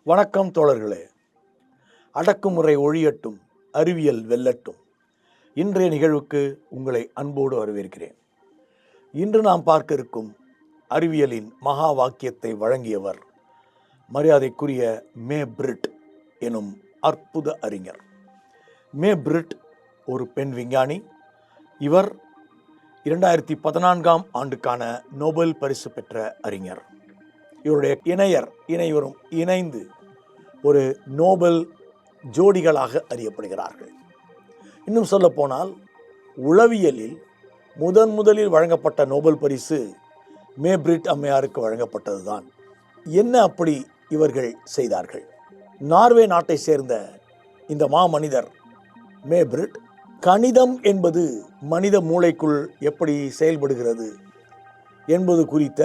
வணக்கம் தோழர்களே. அடக்குமுறை ஒழியட்டும், அறிவியல் வெல்லட்டும். இன்றைய நிகழ்வுக்கு உங்களை அன்போடு வரவேற்கிறேன். இன்று நாம் பார்க்க இருக்கும் அறிவியலின் மகா வாக்கியத்தை வழங்கியவர் மரியாதைக்குரிய மே பிரிட் எனும் அற்புத அறிஞர். மே பிரிட் ஒரு பெண் விஞ்ஞானி. இவர் 2014 ஆண்டுக்கான நோபல் பரிசு பெற்ற அறிஞர். இவருடைய இணையரும் இணைந்து ஒரு நோபல் ஜோடிகளாக அறியப்படுகிறார்கள். இன்னும் சொல்ல போனால் உளவியலில் முதலில் வழங்கப்பட்ட நோபல் பரிசு மே பிரிட் அம்மையாருக்கு வழங்கப்பட்டதுதான். என்ன அப்படி இவர்கள் செய்தார்கள்? நார்வே நாட்டை சேர்ந்த இந்த மாமனிதர் மே பிரிட் கணிதம் என்பது மனித மூளைக்குள் எப்படி செயல்படுகிறது என்பது குறித்த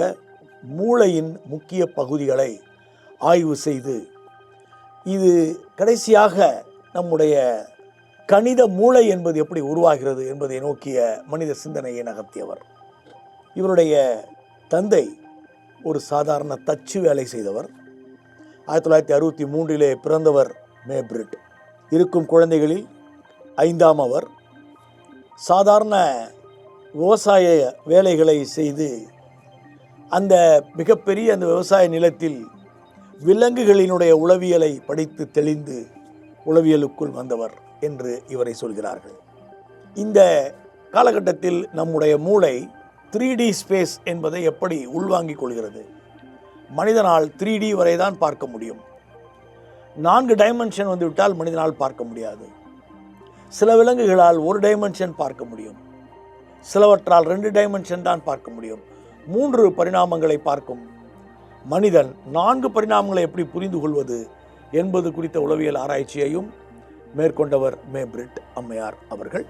மூளையின் முக்கிய பகுதிகளை ஆய்வு செய்து இது கடைசியாக நம்முடைய கணித மூளை என்பது எப்படி உருவாகிறது என்பதை நோக்கிய மனித சிந்தனையை நகர்த்தியவர். இவருடைய தந்தை ஒரு சாதாரண தச்சு வேலை செய்தவர். 1963 பிறந்தவர் மே பிரிட். இருக்கும் குழந்தைகளில் 5ஆம் அவர். சாதாரண விவசாய வேலைகளை செய்து அந்த மிகப்பெரிய அந்த விவசாய நிலத்தில் விலங்குகளினுடைய உளவியலை படித்து தெளிந்து உளவியலுக்குள் வந்தவர் என்று இவரை சொல்கிறார்கள். இந்த காலகட்டத்தில் நம்முடைய மூளை 3D ஸ்பேஸ் என்பதை எப்படி உள்வாங்கிக் கொள்கிறது? மனிதனால் 3D வரை தான் பார்க்க முடியும். 4 டைமென்ஷன் வந்துவிட்டால் மனிதனால் பார்க்க முடியாது. சில விலங்குகளால் 1 டைமென்ஷன் பார்க்க முடியும். சிலவற்றால் 2 டைமென்ஷன் தான் பார்க்க முடியும். 3 பரிணாமங்களை பார்க்கும் மனிதன் 4 பரிணாமங்களை எப்படி புரிந்து கொள்வது என்பது குறித்த உளவியல் ஆராய்ச்சியையும் மேற்கொண்டவர் மே பிரிட் அம்மையார் அவர்கள்.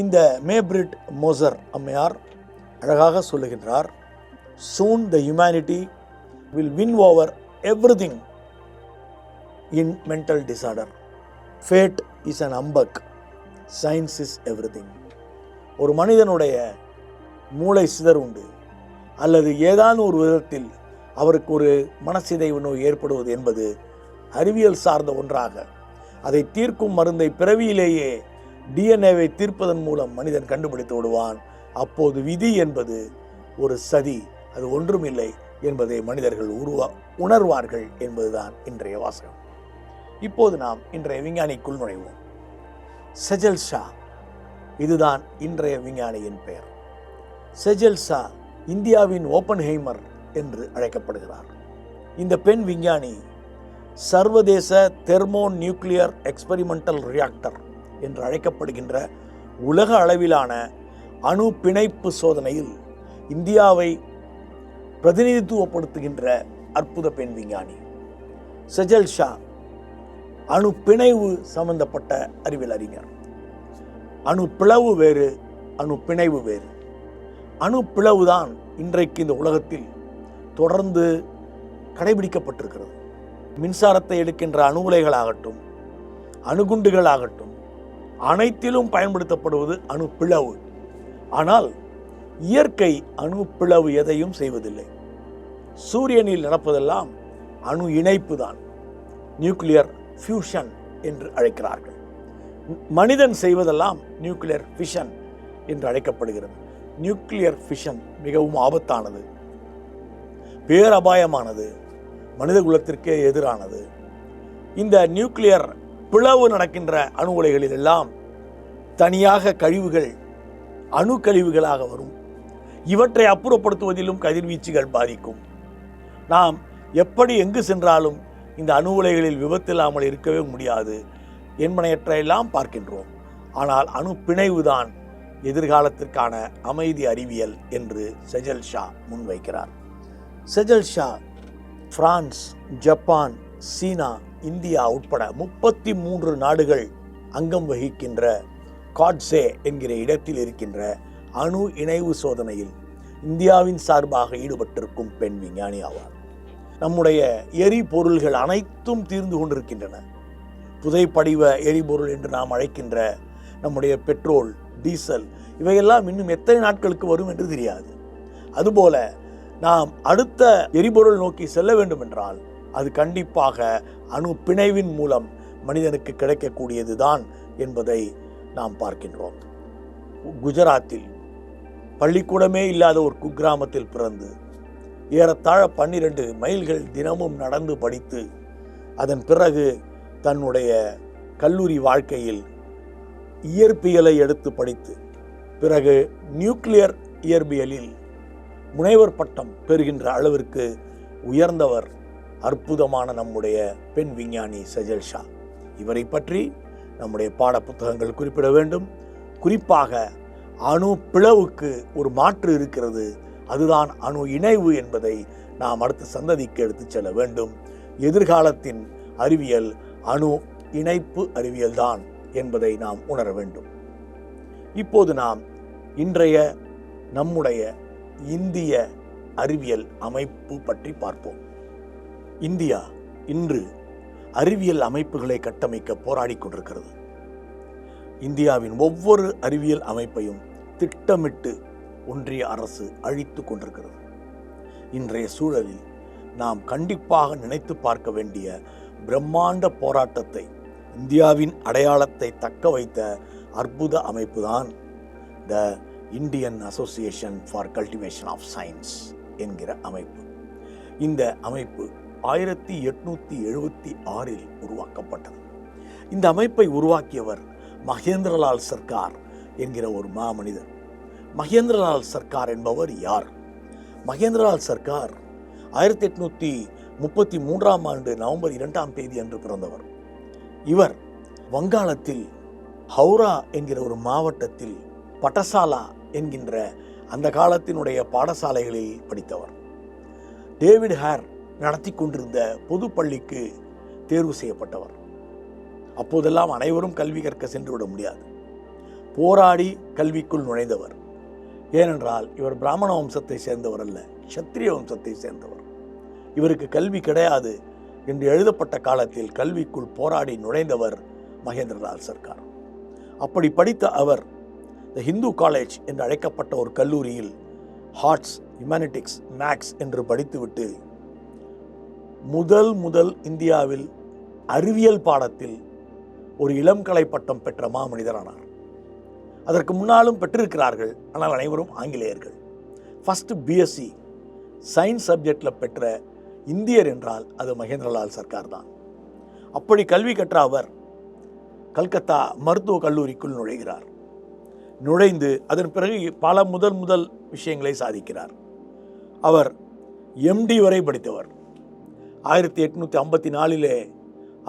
இந்த மே பிரிட் மோசர் அம்மையார் அழகாக சொல்லுகின்றார், soon the humanity will win over everything in mental disorder. Fate is an humbug, science is everything. ஒரு மனிதனுடைய மூளை சிதறு உண்டு அல்லது ஏதான ஒரு விதத்தில் அவருக்கு ஒரு மனசிதைவு நோய் ஏற்படுவது என்பது அறிவியல் சார்ந்த ஒன்றாக, அதை தீர்க்கும் மருந்தை பிறவியிலேயே டிஎன்ஏவை தீர்ப்பதன் மூலம் மனிதன் கண்டுபிடித்து விடுவான். அப்போது விதி என்பது ஒரு சதி, அது ஒன்றுமில்லை என்பதை மனிதர்கள் உணர்வார்கள் என்பதுதான் இன்றைய வாசகம். இப்போது நாம் இன்றைய விஞ்ஞானிக்குள் நுழைவோம். செஜல் ஷா, இதுதான் இன்றைய விஞ்ஞானியின் பெயர். செஜல் ஷா இந்தியாவின் ஓப்பன்ஹைமர் என்று அழைக்கப்படுகிறார். இந்த பெண் விஞ்ஞானி சர்வதேச தெர்மோ நியூக்ளியர் எக்ஸ்பெரிமெண்டல் ரியாக்டர் என்று அழைக்கப்படுகின்ற உலக அளவிலான அணு பிணைப்பு சோதனையில் இந்தியாவை பிரதிநிதித்துவப்படுத்துகின்ற அற்புத பெண் விஞ்ஞானி. செஜல் ஷா அணு பிணைவு சம்பந்தப்பட்ட அறிவியல் அறிஞர். அணு பிளவு வேறு, அணு பிணைவு வேறு. அணு பிளவுதான் இன்றைக்கு இந்த உலகத்தில் தொடர்ந்து கடைபிடிக்கப்பட்டிருக்கிறது. மின்சாரத்தை எடுக்கின்ற அணு உலைகளாகட்டும், அணுகுண்டுகளாகட்டும், அனைத்திலும் பயன்படுத்தப்படுவது அணு பிளவு. ஆனால் இயற்கை அணு பிளவு எதையும் செய்வதில்லை. சூரியனில் நடப்பதெல்லாம் அணு இணைப்பு தான், நியூக்ளியர் ஃபியூஷன் என்று அழைக்கிறார்கள். மனிதன் செய்வதெல்லாம் நியூக்ளியர் ஃபிஷன் என்று அழைக்கப்படுகிறது. நியூக்ளியர் ஃபிஷன் மிகவும் ஆபத்தானது, பேரபாயமானது, மனித குலத்திற்கே எதிரானது. இந்த நியூக்ளியர் பிளவு நடக்கின்ற அணு உலைகளில் எல்லாம் தனியாக கழிவுகள் அணு கழிவுகளாக வரும். இவற்றை அப்புறப்படுத்துவதிலும் கதிர்வீச்சுகள் பாதிக்கும். நாம் எப்படி எங்கு சென்றாலும் இந்த அணு உலைகளில் விபத்தில்லாமல் இருக்கவே முடியாது என்பனையற்றையெல்லாம் பார்க்கின்றோம். ஆனால் அணு பிணைவுதான் எதிர்காலத்திற்கான அமைதி அறிவியல் என்று செஜல் ஷா முன்வைக்கிறார். செஜல் ஷா பிரான்ஸ், ஜப்பான், சீனா, இந்தியா உட்பட 33 நாடுகள் அங்கம் வகிக்கின்ற காட்ஸே என்கிற இடத்தில் இருக்கின்ற அணு இணைவு சோதனையில் இந்தியாவின் சார்பாக ஈடுபட்டிருக்கும் பெண் விஞ்ஞானி ஆவார். நம்முடைய எரிபொருள்கள் அனைத்தும் தீர்ந்து கொண்டிருக்கின்றன. புதைப்படிவ எரிபொருள் என்று நாம் அழைக்கின்ற நம்முடைய பெட்ரோல், டீசல் இவையெல்லாம் இன்னும் எத்தனை நாட்களுக்கு வரும் என்று தெரியாது. அதுபோல நாம் அடுத்த எரிபொருள் நோக்கி செல்ல வேண்டும் என்றால் அது கண்டிப்பாக அணு பிணைவின் மூலம் மனிதனுக்கு கிடைக்கக்கூடியது தான் என்பதை நாம் பார்க்கின்றோம். குஜராத்தில் பள்ளிக்கூடமே இல்லாத ஒரு குக்கிராமத்தில் பிறந்து ஏறத்தாழ 12 மைல்கள் தினமும் நடந்து படித்து அதன் பிறகு தன்னுடைய கல்லூரி வாழ்க்கையில் இயற்பியலை எடுத்து படித்து பிறகு நியூக்ளியர் இயற்பியலில் முனைவர் பட்டம் பெறுகின்ற அளவிற்கு உயர்ந்தவர் அற்புதமான நம்முடைய பெண் விஞ்ஞானி சஜல் ஷா. இவரை பற்றி நம்முடைய பாட புத்தகங்கள் குறிப்பிட வேண்டும். குறிப்பாக அணு பிளவுக்கு ஒரு மாற்று இருக்கிறது, அதுதான் அணு இணைவு என்பதை நாம் அடுத்த சந்ததிக்கு எடுத்துச் செல்ல வேண்டும். எதிர்காலத்தின் அறிவியல் அணு இணைப்பு அறிவியல் தான் என்பதை நாம் உணர வேண்டும். இப்போது நாம் இன்றைய நம்முடைய இந்திய அறிவியல் அமைப்பு பற்றி பார்ப்போம். இந்தியா இன்று அறிவியல் அமைப்புகளை கட்டமைக்க போராடி கொண்டிருக்கிறது. இந்தியாவின் ஒவ்வொரு அறிவியல் அமைப்பையும் திட்டமிட்டு ஒன்றிய அரசு அழித்து கொண்டிருக்கிறது. இன்றைய சூழலில் நாம் கண்டிப்பாக நினைத்து பார்க்க வேண்டிய பிரம்மாண்ட போராட்டத்தை, இந்தியாவின் அடையாளத்தை தக்க வைத்த அற்புத அமைப்புதான் the Indian association for cultivation of science என்கிற அமைப்பு. இந்த அமைப்பு 1876 உருவாக்கப்பட்டது. இந்த அமைப்பை உருவாக்கியவர் மகேந்திரலால் சர்க்கார் என்கிற ஒரு மாமனிதர். மகேந்திரலால் சர்க்கார் என்பவர் யார்? மகேந்திரலால் சர்க்கார் 1833 நவம்பர் 2 அன்று பிறந்தவர். இவர் வங்காளத்தில் ஹவுரா என்கிற ஒரு மாவட்டத்தில் பட்டசாலா என்கின்ற அந்த காலத்தினுடைய பாடசாலைகளில் படித்தவர். டேவிட் ஹேர் நடத்தி கொண்டிருந்த பொது பள்ளிக்கு தேர்வு செய்யப்பட்டவர். அப்போதெல்லாம் அனைவரும் கல்வி கற்க சென்று விட முடியாது. போராடி கல்விக்குள் நுழைந்தவர். ஏனென்றால் இவர் பிராமண வம்சத்தை சேர்ந்தவர் அல்ல, சத்திரிய வம்சத்தை சேர்ந்தவர். இவருக்கு கல்வி கிடையாது என்று எழுதப்பட்ட காலத்தில் கல்விக்குள் போராடி நுழைந்தவர் மகேந்திரலால் சர்க்கார். அப்படி படித்த அவர் த ஹிந்து காலேஜ் என்று அழைக்கப்பட்ட ஒரு கல்லூரியில் ஆர்ட்ஸ், ஹியூமனிட்டிக்ஸ், மேக்ஸ் என்று படித்துவிட்டு முதல் இந்தியாவில் அறிவியல் பாடத்தில் ஒரு இளங்கலை பட்டம் பெற்ற மாமனிதரானார். அதற்கு முன்னாலும் பெற்றிருக்கிறார்கள், ஆனால் அனைவரும் ஆங்கிலேயர்கள். ஃபர்ஸ்ட் பிஎஸ்சி சயின்ஸ் சப்ஜெக்டில் பெற்ற இந்தியர் என்றால் அது மகேந்திரலால் சர்க்கார் தான். அப்படி கல்வி கற்ற அவர் கல்கத்தா மருத்துவக் கல்லூரிக்குள் நுழைகிறார். நுழைந்து அதன் பிறகு பல முதல் விஷயங்களை சாதிக்கிறார். அவர் எம்டி வரை படித்தவர். 1854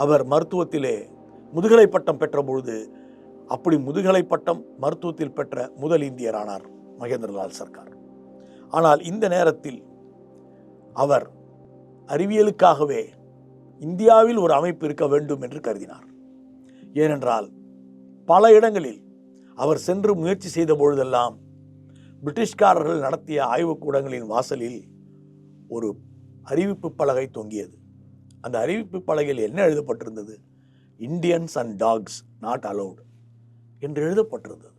அவர் மருத்துவத்திலே முதுகலை பட்டம் பெற்ற பொழுது அப்படி முதுகலை பட்டம் மருத்துவத்தில் பெற்ற முதல் இந்தியரானார் மகேந்திரலால் சர்க்கார். ஆனால் இந்த நேரத்தில் அவர் அறிவியலுக்காகவே இந்தியாவில் ஒரு அமைப்பு இருக்க வேண்டும் என்று கருதினார். ஏனென்றால் பல இடங்களில் அவர் சென்று முயற்சி செய்த பொழுதெல்லாம் பிரிட்டிஷ்காரர்கள் நடத்திய ஆய்வுக்கூடங்களின் வாசலில் ஒரு அறிவிப்பு பலகை தொங்கியது. அந்த அறிவிப்பு பலகையில் என்ன எழுதப்பட்டிருந்தது? Indians and dogs not allowed என்று எழுதப்பட்டிருந்தது.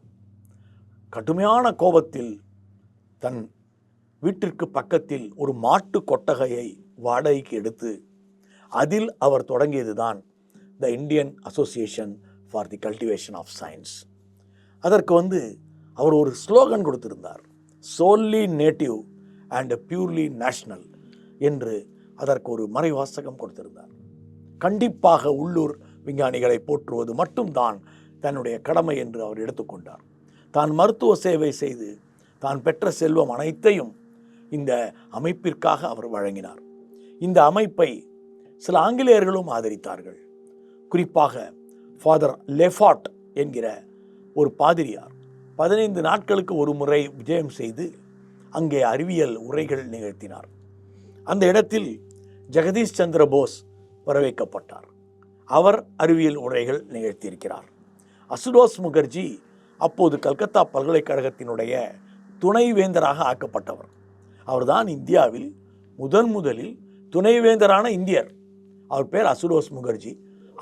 கடுமையான கோபத்தில் தன் வீட்டிற்கு பக்கத்தில் ஒரு மாட்டு கொட்டகையை வாடகைக்கு எடுத்து அதில் அவர் தொடங்கியதுதான் the Indian association for the cultivation of science. அதற்கு அவர் ஒரு ஸ்லோகன் கொடுத்திருந்தார், solely native and purely national என்று அதற்கு ஒரு மறைவாசகம் கொடுத்திருந்தார். கண்டிப்பாக உள்ளூர் விஞ்ஞானிகளை போற்றுவது மட்டும்தான் தன்னுடைய கடமை என்று அவர் எடுத்துக்கொண்டார். தான் மருத்துவ சேவை செய்து தான் பெற்ற செல்வம் அனைத்தையும் இந்த அமைப்பிற்காக அவர் வழங்கினார். இந்த அமைப்பை சில ஆங்கிலேயர்களும் ஆதரித்தார்கள். குறிப்பாக ஃபாதர் லெஃபார்ட் என்கிற ஒரு பாதிரியார் 15 நாட்களுக்கு ஒரு முறை விஜயம் செய்து அங்கே அறிவியல் உரைகள் நிகழ்த்தினார். அந்த இடத்தில் ஜெகதீஷ் சந்திர போஸ் வரவேற்கப்பட்டார். அவர் அறிவியல் உரைகள் நிகழ்த்தியிருக்கிறார். அசுதோஸ் முகர்ஜி அப்போது கல்கத்தா பல்கலைக்கழகத்தினுடைய துணைவேந்தராக ஆக்கப்பட்டவர். அவர்தான் இந்தியாவில் முதலில் துணைவேந்தரான இந்தியர். அவர் பேர் அசுதோஸ் முகர்ஜி.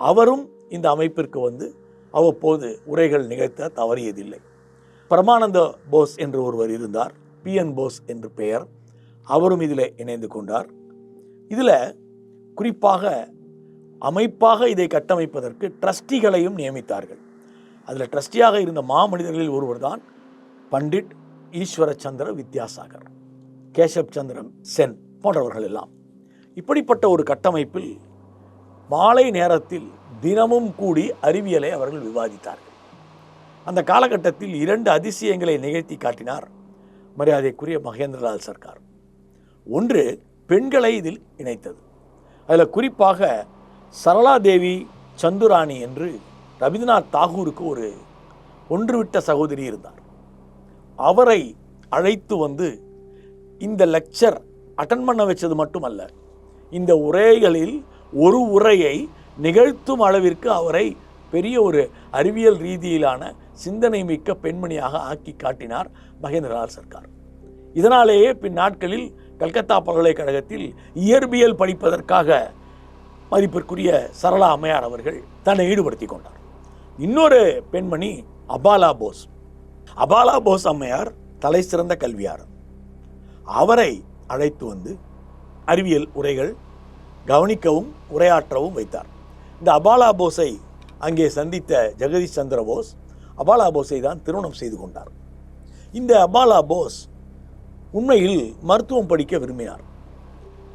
அவரும் இந்த அமைப்பிற்கு அவ்வப்போது உரைகள் நிகழ்த்த தவறியதில்லை. பரமானந்த போஸ் என்று ஒருவர் இருந்தார், PN போஸ் என்று பெயர். அவரும் இதில் இணைந்து கொண்டார். இதில் குறிப்பாக அமைப்பாக இதை கட்டமைப்பதற்கு ட்ரஸ்டிகளையும் நியமித்தார்கள். அதில் ட்ரஸ்டியாக இருந்த மாமனிதர்களில் ஒருவர் தான் பண்டிட் ஈஸ்வர சந்திர வித்யாசாகர், கேசப் சந்திர சென் போன்றவர்கள் எல்லாம். இப்படிப்பட்ட ஒரு கட்டமைப்பில் மாலை நேரத்தில் தினமும் கூடி அறிவியலை அவர்கள் விவாதித்தார்கள். அந்த காலகட்டத்தில் 2 அதிசயங்களை நிகழ்த்தி காட்டினார் மரியாதைக்குரிய மகேந்திரலால் சர்க்கார். ஒன்று, பெண்களை இதில் இணைத்தது. அதில் குறிப்பாக சரளா தேவி சந்துராணி என்று ரவீந்திரநாத் தாகூருக்கு ஒரு ஒன்றுவிட்ட சகோதரி இருந்தார். அவரை அழைத்து வந்து இந்த லெக்சர் அட்டன் பண்ண வச்சது மட்டுமல்ல, இந்த உரைகளில் ஒரு உரையை நிகழ்த்தும் அளவிற்கு அவரை பெரிய ஒரு அறிவியல் ரீதியிலான சிந்தனை மிக்க பெண்மணியாக ஆக்கி காட்டினார் மகேந்திரலால் சர்க்கார். இதனாலேயே பின் நாட்களில் கல்கத்தா பல்கலைக்கழகத்தில் இயற்பியல் படிப்பதற்காக மதிப்பிற்குரிய சரளா அம்மையார் அவர்கள் தன்னை ஈடுபடுத்தி கொண்டார். இன்னொரு பெண்மணி அபாலா போஸ். அபாலா போஸ் அம்மையார் தலை சிறந்த கல்வியாளர். அவரை அழைத்து வந்து அறிவியல் உரைகள் கவனிக்கவும் உரையாற்றவும் வைத்தார். இந்த அபாலா போஸை அங்கே சந்தித்த ஜெகதீஷ் சந்திர போஸ் அபாலா போஸை தான் திருமணம் செய்து கொண்டார். இந்த அபாலா போஸ் உண்மையில் மருத்துவம் படிக்க விரும்பினார்.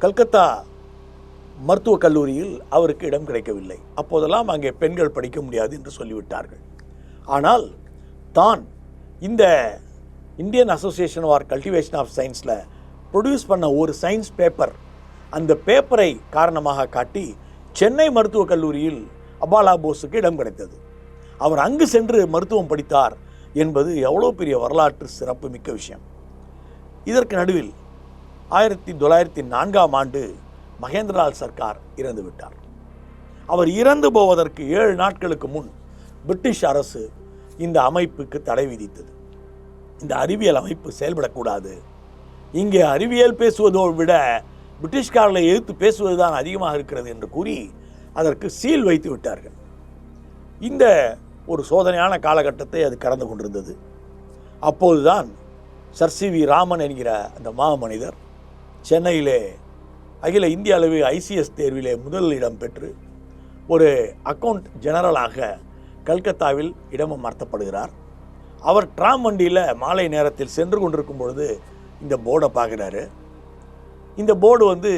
கல்கத்தா மருத்துவக் கல்லூரியில் அவருக்கு இடம் கிடைக்கவில்லை. அப்போதெல்லாம் அங்கே பெண்கள் படிக்க முடியாது என்று சொல்லிவிட்டார்கள். ஆனால் தான் இந்த Indian association for cultivation of சயின்ஸில் ப்ரொடியூஸ் பண்ண ஒரு சயின்ஸ் பேப்பர், அந்த பேப்பரை காரணமாக காட்டி சென்னை மருத்துவக் கல்லூரியில் அபாலா போஸுக்கு இடம் கிடைத்தது. அவர் அங்கு சென்று மருத்துவம் படித்தார் என்பது எவ்வளோ பெரிய வரலாற்று சிறப்பு மிக்க விஷயம். இதற்கு நடுவில் 1904 மகேந்திரலால் சர்க்கார் இறந்து விட்டார். அவர் இறந்து போவதற்கு 7 நாட்களுக்கு முன் பிரிட்டிஷ் அரசு இந்த அமைப்புக்கு தடை விதித்தது. இந்த அறிவியல் அமைப்பு செயல்படக்கூடாது, இங்கே அறிவியல் பேசுவதோடு விட பிரிட்டிஷ்காரர்களை எதிர்த்து பேசுவதுதான் அதிகமாக இருக்கிறது என்று கூறி அதற்கு சீல் வைத்து விட்டார்கள். இந்த ஒரு சோதனையான காலகட்டத்தை அது கடந்து கொண்டிருந்தது. அப்போதுதான் சர் சி.வி. ராமன் என்கிற அந்த மனிதர் சென்னையிலே அகில இந்திய அளவில் ICS தேர்விலே முதல் இடம் பெற்று ஒரு அக்கவுண்ட் ஜெனரலாக கல்கத்தாவில் இடம் அமர்த்தப்படுகிறார். அவர் ட்ராம் வண்டியில் மாலை நேரத்தில் சென்று கொண்டிருக்கும் பொழுது இந்த போர்டை பார்க்குறாரு. இந்த போர்டு வந்து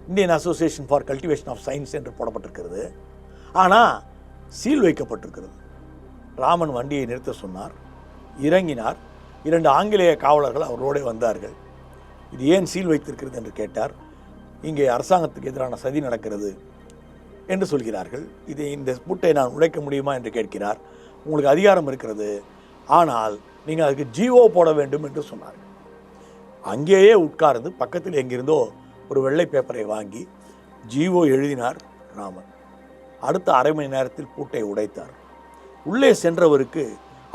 Indian association for cultivation of science என்று போடப்பட்டிருக்கிறது. ஆனால் சீல் வைக்கப்பட்டிருக்கிறது. ராமன் வண்டியை நிறுத்த சொன்னார், இறங்கினார். 2 ஆங்கிலேய காவலர்கள் அவரோடு வந்தார்கள். இது ஏன் சீல் வைத்திருக்கிறது என்று கேட்டார். இங்கே அரசாங்கத்துக்கு எதிரான சதி நடக்கிறது என்று சொல்கிறார்கள். இந்த பூட்டை நான் உடைக்க முடியுமா என்று கேட்கிறார். உங்களுக்கு அதிகாரம் இருக்கிறது, ஆனால் நீங்கள் அதுக்கு ஜிஓ போட வேண்டும் என்று சொன்னார்கள். அங்கேயே உட்கார்ந்து பக்கத்தில் எங்கிருந்தோ ஒரு வெள்ளை பேப்பரை வாங்கி ஜிஓ எழுதினார் ராமன். அடுத்த அரை மணி நேரத்தில் பூட்டை உடைத்தார். உள்ளே சென்றவருக்கு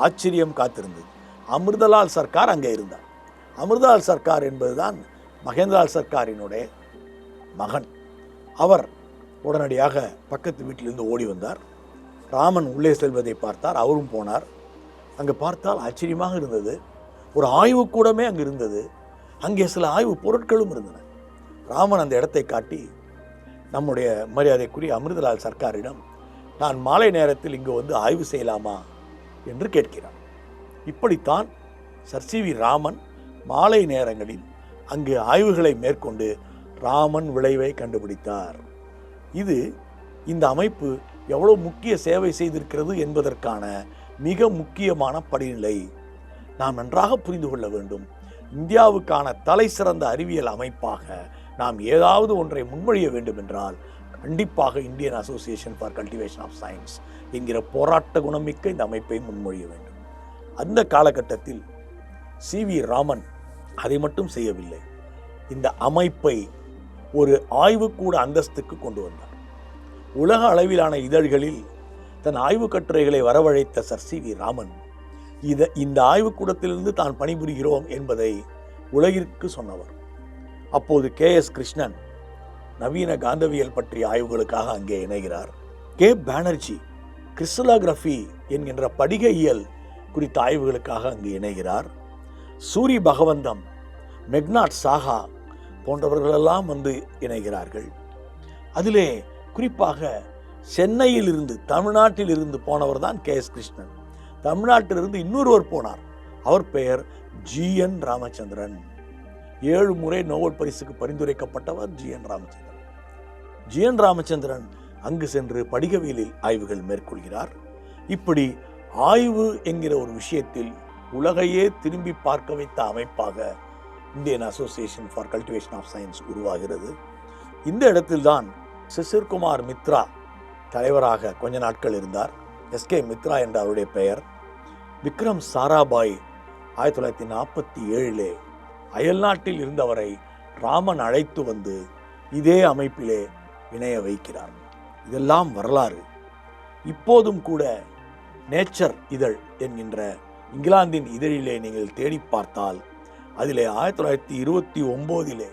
ஆச்சரியம் காத்திருந்தது. அமிர்தலால் சர்க்கார் அங்கே இருந்தார். அமிர்தலால் சர்க்கார் என்பதுதான் மகேந்திரலால் சர்க்காரினுடைய மகன். அவர் உடனடியாக பக்கத்து வீட்டிலிருந்து ஓடி வந்தார். ராமன் உள்ளே செல்வதை பார்த்தார். அவரும் போனார். அங்கே பார்த்தால் ஆச்சரியமாக இருந்தது. ஒரு ஆய்வுக்கூடமே அங்கே இருந்தது. அங்கே சில ஆய்வு பொருட்களும் இருந்தன. ராமன் அந்த இடத்தை காட்டி நம்முடைய மரியாதைக்குரிய அமிர்தலால் சர்க்காரிடம், நான் மாலை நேரத்தில் இங்கு வந்து ஆய்வு செய்யலாமா என்று கேட்கிறார். இப்படித்தான் சர் சி.வி. ராமன் மாலை நேரங்களில் அங்கு ஆய்வுகளை மேற்கொண்டு ராமன் விளைவை கண்டுபிடித்தார். இது இந்த அமைப்பு எவ்வளவு முக்கிய சேவை செய்திருக்கிறது என்பதற்கான மிக முக்கியமான படிநிலை. நாம் நன்றாக புரிந்து கொள்ள வேண்டும். இந்தியாவுக்கான தலை சிறந்த அறிவியல் அமைப்பாக நாம் ஏதாவது ஒன்றை முன்மொழிய வேண்டும் என்றால் கண்டிப்பாக Indian association for cultivation of science என்கிற போராட்ட குணமிக்க இந்த அமைப்பை முன்மொழிய வேண்டும். அந்த காலகட்டத்தில் சி.வி. ராமன் அதை மட்டும் செய்யவில்லை. இந்த அமைப்பை ஒரு ஆய்வுக்கூட அந்தஸ்துக்கு கொண்டு வந்தார். உலக அளவிலான இதழ்களில் தன் ஆய்வு கட்டுரைகளை வரவழைத்த சர் சி.வி. ராமன் இந்த ஆய்வுக்கூடத்திலிருந்து தான் பணிபுரிகிறோம் என்பதை உலகிற்கு சொன்னவர். அப்போது K.S. கிருஷ்ணன் நவீன காந்தவியல் பற்றிய ஆய்வுகளுக்காக அங்கே இணைகிறார். கே. பானர்ஜி கிறிஸ்டலோகிராஃபி என்கின்ற படிகையியல் குறித்த ஆய்வுகளுக்காக அங்கு இணைகிறார். சூரி பகவந்தம், மெக்னாட் சாஹா போன்றவர்களெல்லாம் வந்து இணைகிறார்கள். அதிலே குறிப்பாக சென்னையில் இருந்து தமிழ்நாட்டில் இருந்து போனவர் தான் KS கிருஷ்ணன். தமிழ்நாட்டிலிருந்து இன்னொருவர் போனார். அவர் பெயர் GN ராமச்சந்திரன். 7 முறை நோபல் பரிசுக்கு பரிந்துரைக்கப்பட்டவர் GN ராமச்சந்திரன். GN ராமச்சந்திரன் அங்கு சென்று படிகவியலில் ஆய்வுகள் மேற்கொள்கிறார். இப்படி ஆய்வு என்கிற ஒரு விஷயத்தில் உலகையே திரும்பி பார்க்க வைத்த அமைப்பாக Indian association for cultivation of science உருவாகிறது. இந்த இடத்தில்தான் சிசிர்குமார் மித்ரா தலைவராக கொஞ்ச நாட்கள் இருந்தார். SK மித்ரா என்ற அவருடைய பெயர். விக்ரம் சாராபாய் 1947 அயல்நாட்டில் இருந்தவரை ராமன் அழைத்து வந்து இதே அமைப்பிலே இணைய வைக்கிறார். இதெல்லாம் வரலாறு. இப்போதும் கூட நேச்சர் இதழ் என்கின்ற இங்கிலாந்தின் இதழிலே நீங்கள் தேடி பார்த்தால் அதிலே 1929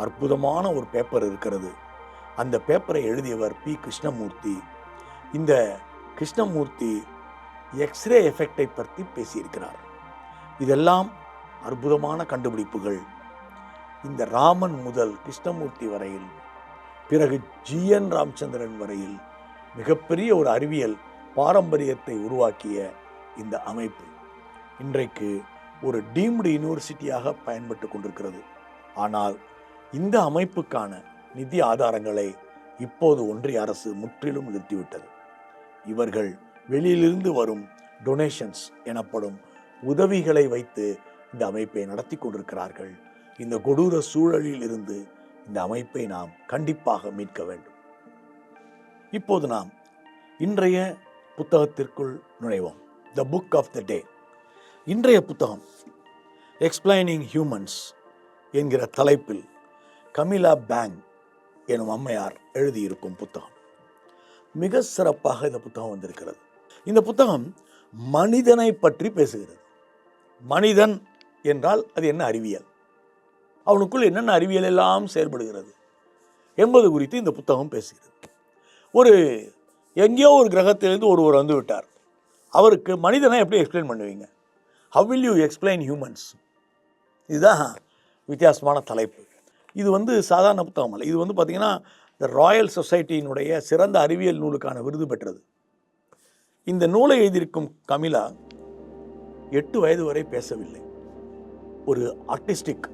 அற்புதமான ஒரு பேப்பர் இருக்கிறது. அந்த பேப்பரை எழுதியவர் P. கிருஷ்ணமூர்த்தி. இந்த கிருஷ்ணமூர்த்தி எக்ஸ்ரே எஃபெக்டை பற்றி பேசியிருக்கிறார். இதெல்லாம் அற்புதமான கண்டுபிடிப்புகள். இந்த ராமன் முதல் கிருஷ்ணமூர்த்தி வரையில், பிறகு GN ராமச்சந்திரன் வரையில் மிகப்பெரிய ஒரு அறிவியல் பாரம்பரியத்தை உருவாக்கிய இந்த அமைப்பு இன்றைக்கு ஒரு டீம்டு யூனிவர்சிட்டியாக பயன்பட்டு கொண்டிருக்கிறது. ஆனால் இந்த அமைப்புக்கான நிதி ஆதாரங்களை இப்போது ஒன்றிய அரசு முற்றிலும் நிறுத்திவிட்டது. இவர்கள் வெளியிலிருந்து வரும் டொனேஷன்ஸ் எனப்படும் உதவிகளை வைத்து இந்த அமைப்பை நடத்தி கொண்டிருக்கிறார்கள். இந்த கொடூர சூழலில் இருந்து இந்த அமைப்பை நாம் கண்டிப்பாக மீட்க வேண்டும். இப்போது நாம் இன்றைய புத்தகத்திற்குள் நுழைவோம். த புக் ஆஃப் த டே. இன்றைய புத்தகம் எக்ஸ்பிளைனிங் ஹியூமன்ஸ் என்கிற தலைப்பில் கமிலா பேங் எனும் அம்மையார் எழுதியிருக்கும் புத்தகம். மிக சிறப்பாக இந்த புத்தகம் வந்திருக்கிறது. இந்த புத்தகம் மனிதனை பற்றி பேசுகிறது. மனிதன் என்றால் அது என்ன அறிவியல், அவனுக்குள் என்னென்ன அறிவியல் எல்லாம் செயல்படுகிறது என்பது குறித்து இந்த புத்தகம் பேசுகிறது. ஒரு எங்கேயோ ஒரு கிரகத்திலிருந்து ஒருவர் வந்து விட்டார். அவருக்கு மனிதனை எப்படி எக்ஸ்பிளைன் பண்ணுவீங்க? How will you explain humans? இதுதான் வித்தியாசமான தலைப்பு. இது சாதாரண புத்தகம் அல்ல. இது பார்த்திங்கன்னா இந்த ராயல் சொசைட்டியினுடைய சிறந்த அறிவியல் நூலுக்கான விருது பெற்றது. இந்த நூலை எழுதியிருக்கும் கமிலா 8 வயது வரை பேசவில்லை. ஒரு ஆர்டிஸ்டிக்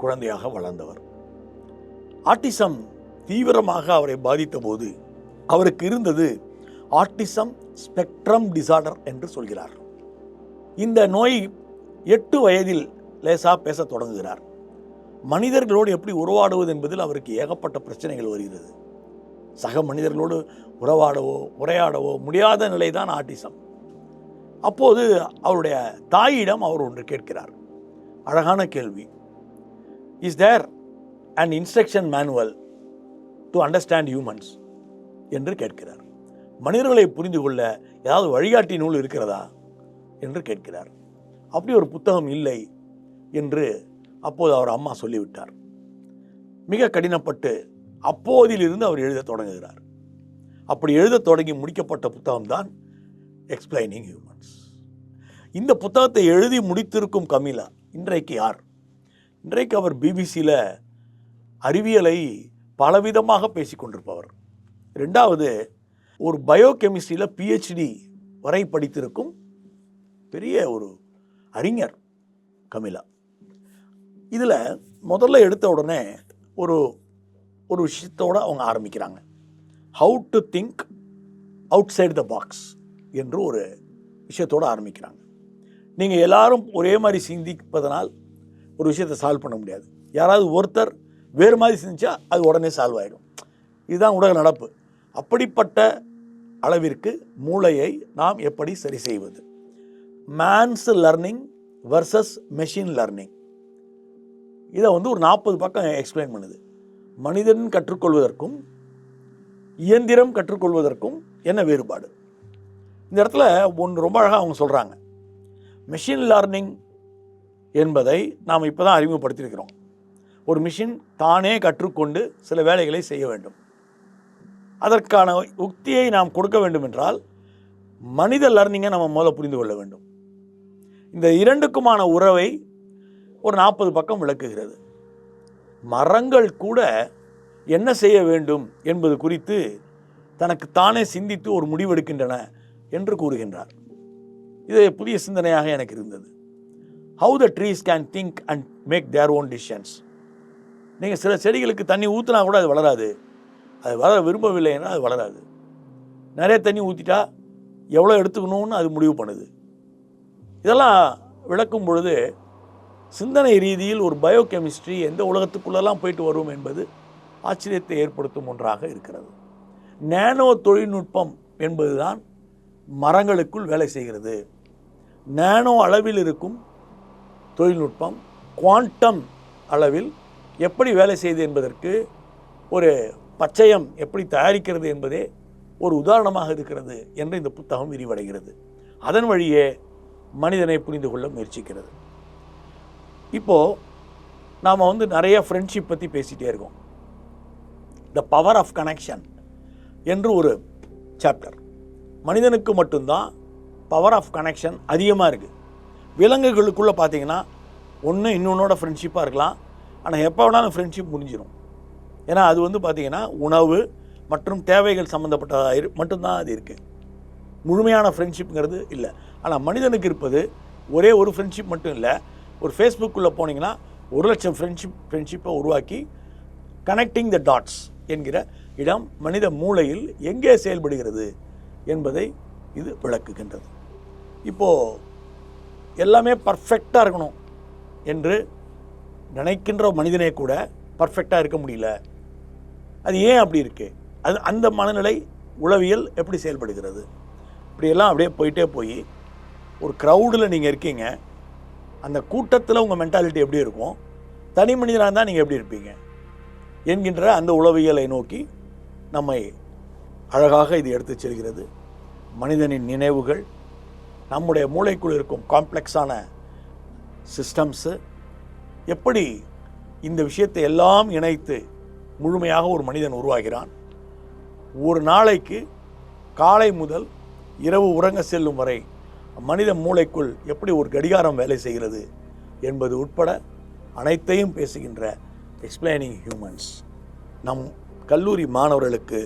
குழந்தையாக வளர்ந்தவர். ஆட்டிசம் தீவிரமாக அவரை பாதித்த போது அவருக்கு இருந்தது ஆட்டிசம் ஸ்பெக்ட்ரம் டிசார்டர் என்று சொல்கிறார். இந்த நோய் 8 வயதில் லேசாக பேச தொடங்குகிறார். மனிதர்களோடு எப்படி உறவாடுவது என்பதில் அவருக்கு ஏகப்பட்ட பிரச்சனைகள் வருகிறது. சக மனிதர்களோடு உரையாடவோ முடியாத நிலைதான் ஆட்டிசம். அப்போது அவருடைய தாயிடம் அவர் ஒன்று கேட்கிறார். அழகான கேள்வி. Is there an instruction manual to understand humans என்று கேட்கிறார். மனிதர்களை புரிந்து கொள்ள ஏதாவது வழிகாட்டி நூல் இருக்கிறதா என்று கேட்கிறார். அப்படி ஒரு புத்தகம் இல்லை என்று அப்போது அவர் அம்மா சொல்லிவிட்டார். மிக கடினப்பட்டு அப்போதிலிருந்து அவர் எழுத தொடங்குகிறார். அப்படி எழுத தொடங்கி முடிக்கப்பட்ட புத்தகம்தான் எக்ஸ்பிளைனிங் ஹியூமன்ஸ். இந்த புத்தகத்தை எழுதி முடித்திருக்கும் கமிலா இன்றைக்கு யார்? இன்றைக்கு அவர் பிபிசியில் அறிவியலை பலவிதமாக பேசிக்கொண்டிருப்பவர். 2வது ஒரு பயோகெமிஸ்ட்ரியில் PhD வரை படித்திருக்கும் பெரிய ஒரு அறிஞர் கமிலா. இதில் முதல்ல எடுத்த உடனே ஒரு விஷயத்தோடு அவங்க ஆரம்பிக்கிறாங்க. How to think outside the box என்று ஒரு விஷயத்தோடு ஆரம்பிக்கிறாங்க. நீங்கள் எல்லாரும் ஒரே மாதிரி சிந்திப்பதனால் ஒரு விஷயத்தை சால்வ் பண்ண முடியாது. யாராவது ஒருத்தர் வேறு மாதிரி சிந்திச்சா அது உடனே சால்வ் ஆகிடும். இதுதான் உலக நடப்பு. அப்படிப்பட்ட அளவிற்கு மூளையை நாம் எப்படி சரி செய்வது? Man's learning versus machine learning. இதை ஒரு 40 பக்கம் எக்ஸ்பிளைன் பண்ணுது. மனிதன் கற்றுக்கொள்வதற்கும் இயந்திரம் கற்றுக்கொள்வதற்கும் என்ன வேறுபாடு? இந்த இடத்துல ஒன்று ரொம்ப அழகாக அவங்க சொல்கிறாங்க. மெஷின் லேர்னிங் என்பதை நாம் இப்போ தான் அறிமுகப்படுத்தியிருக்கிறோம். ஒரு மிஷின் தானே கற்றுக்கொண்டு சில வேலைகளை செய்ய வேண்டும். அதற்கான உக்தியை நாம் கொடுக்க வேண்டும் என்றால் மனித லர்னிங்கை நம்ம முதல்ல புரிந்து கொள்ள வேண்டும். இந்த இரண்டுக்குமான உறவை ஒரு 40 பக்கம் விளக்குகிறது. மரங்கள் கூட என்ன செய்ய வேண்டும் என்பது குறித்து தனக்கு தானே சிந்தித்து ஒரு முடிவெடுக்கின்றன என்று கூறுகின்றார். இது புதிய சிந்தனையாக எனக்கு இருந்தது. How the trees can think and make their own decisions. நீங்கள் சில செடிகளுக்கு தண்ணி ஊற்றினா கூட அது வளராது, அது வளர விரும்பவில்லை என்றால் அது வளராது. நிறைய தண்ணி ஊற்றிட்டா எவ்வளோ எடுத்துக்கணும்னு அது முடிவு பண்ணுது. இதெல்லாம் விளக்கும் பொழுது சிந்தனை ரீதியில் ஒரு பயோகெமிஸ்ட்ரி எந்த உலகத்துக்குள்ளெல்லாம் போயிட்டு வரும் என்பது ஆச்சரியத்தை ஏற்படுத்தும் ஒன்றாக இருக்கிறது. நேனோ தொழில்நுட்பம் என்பதுதான் மரங்களுக்குள் வேலை செய்கிறது. நேனோ அளவில் இருக்கும் தொழில்நுட்பம் குவாண்டம் அளவில் எப்படி வேலை செய்து என்பதற்கு ஒரு பச்சையம் எப்படி தயாரிக்கிறது என்பதே ஒரு உதாரணமாக இருக்கிறது என்று இந்த புத்தகம் விரிவடைகிறது. அதன் வழியே மனிதனை புரிந்து கொள்ள முயற்சிக்கிறது. இப்போது நாம் நிறைய ஃப்ரெண்ட்ஷிப் பற்றி பேசிகிட்டே இருக்கோம். த பவர் ஆஃப் கனெக்ஷன் என்று ஒரு சாப்டர். மனிதனுக்கு மட்டும்தான் பவர் ஆஃப் கனெக்ஷன் அதிகமாக இருக்குது. விலங்குகளுக்குள்ளே பார்த்தீங்கன்னா ஒன்று இன்னொன்னோட ஃப்ரெண்ட்ஷிப்பாக இருக்கலாம், ஆனால் எப்போ வேணாலும் ஃப்ரெண்ட்ஷிப் முடிஞ்சிடும். ஏன்னா அது பார்த்திங்கன்னா உணவு மற்றும் தேவைகள் சம்மந்தப்பட்டதாக மட்டும்தான் அது இருக்குது. முழுமையான ஃப்ரெண்ட்ஷிப்புங்கிறது இல்லை. ஆனால் மனிதனுக்கு இருப்பது ஒரே ஒரு ஃப்ரெண்ட்ஷிப் மட்டும் இல்லை. ஒரு ஃபேஸ்புக்குள்ளே போனீங்கன்னா 1,00,000 ஃப்ரெண்ட்ஷிப்பை உருவாக்கி கனெக்டிங் த டாட்ஸ் என்கிற இடம் மனித மூளையில் எங்கே செயல்படுகிறது என்பதை இது விளக்குகின்றது. இப்போது எல்லாமே பர்ஃபெக்டாக இருக்கணும் என்று நினைக்கின்ற மனிதனே கூட பர்ஃபெக்டாக இருக்க முடியல. அது ஏன் அப்படி இருக்குது? அது அந்த மனநிலை உளவியல் எப்படி செயல்படுகிறது? இப்படியெல்லாம் அப்படியே போயிட்டே போய் ஒரு க்ரௌடில் நீங்கள் இருக்கீங்க, அந்த கூட்டத்தில் உங்கள் மென்டாலிட்டி எப்படி இருக்கும், தனி மனிதனாக இருந்தால் நீங்கள் எப்படி இருப்பீங்க என்கின்ற அந்த உளவியலை நோக்கி நம்மை அழகாக இது எடுத்து செல்கிறது. மனிதனின் நினைவுகள், நம்முடைய மூளைக்குள் இருக்கும் காம்ப்ளெக்ஸான சிஸ்டம்ஸு எப்படி இந்த விஷயத்தை எல்லாம் இணைத்து முழுமையாக ஒரு மனிதன் உருவாகிறான். ஒரு நாளைக்கு காலை முதல் இரவு உறங்க செல்லும் வரை மனித மூளைக்குள் எப்படி ஒரு கடிகாரம் வேலை செய்கிறது என்பது உட்பட அனைத்தையும் பேசுகின்ற எக்ஸ்பிளைனிங் ஹியூமன்ஸ் நம் கல்லூரி மாணவர்களுக்கு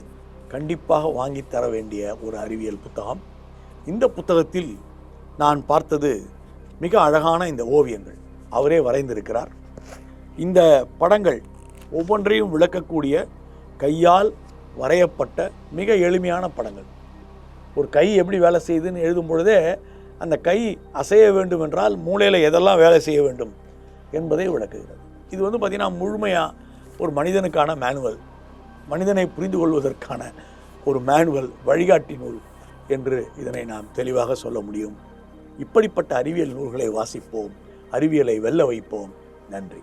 கண்டிப்பாக வாங்கி தர வேண்டிய ஒரு அறிவியல் புத்தகம். இந்த புத்தகத்தில் நான் பார்த்தது மிக அழகான இந்த ஓவியங்கள் அவரே வரைந்திருக்கிறார். இந்த படங்கள் ஒவ்வொன்றையும் விளக்கக்கூடிய கையால் வரையப்பட்ட மிக எளிமையான படங்கள். ஒரு கை எப்படி வேலை செய்யுதுன்னு எழுதும் பொழுதே அந்த கை அசைய வேண்டும் என்றால் மூளையில் எதெல்லாம் வேலை செய்ய வேண்டும் என்பதை விளக்குகிறது. இது பார்த்திங்கன்னா முழுமையாக ஒரு மனிதனுக்கான மேனுவல், மனிதனை புரிந்து கொள்வதற்கான ஒரு மேனுவல், வழிகாட்டி நூல் என்று இதனை நாம் தெளிவாக சொல்ல முடியும். இப்படிப்பட்ட அறிவியல் நூல்களை வாசிப்போம், அறிவியலை வெல்ல வைப்போம். நன்றி.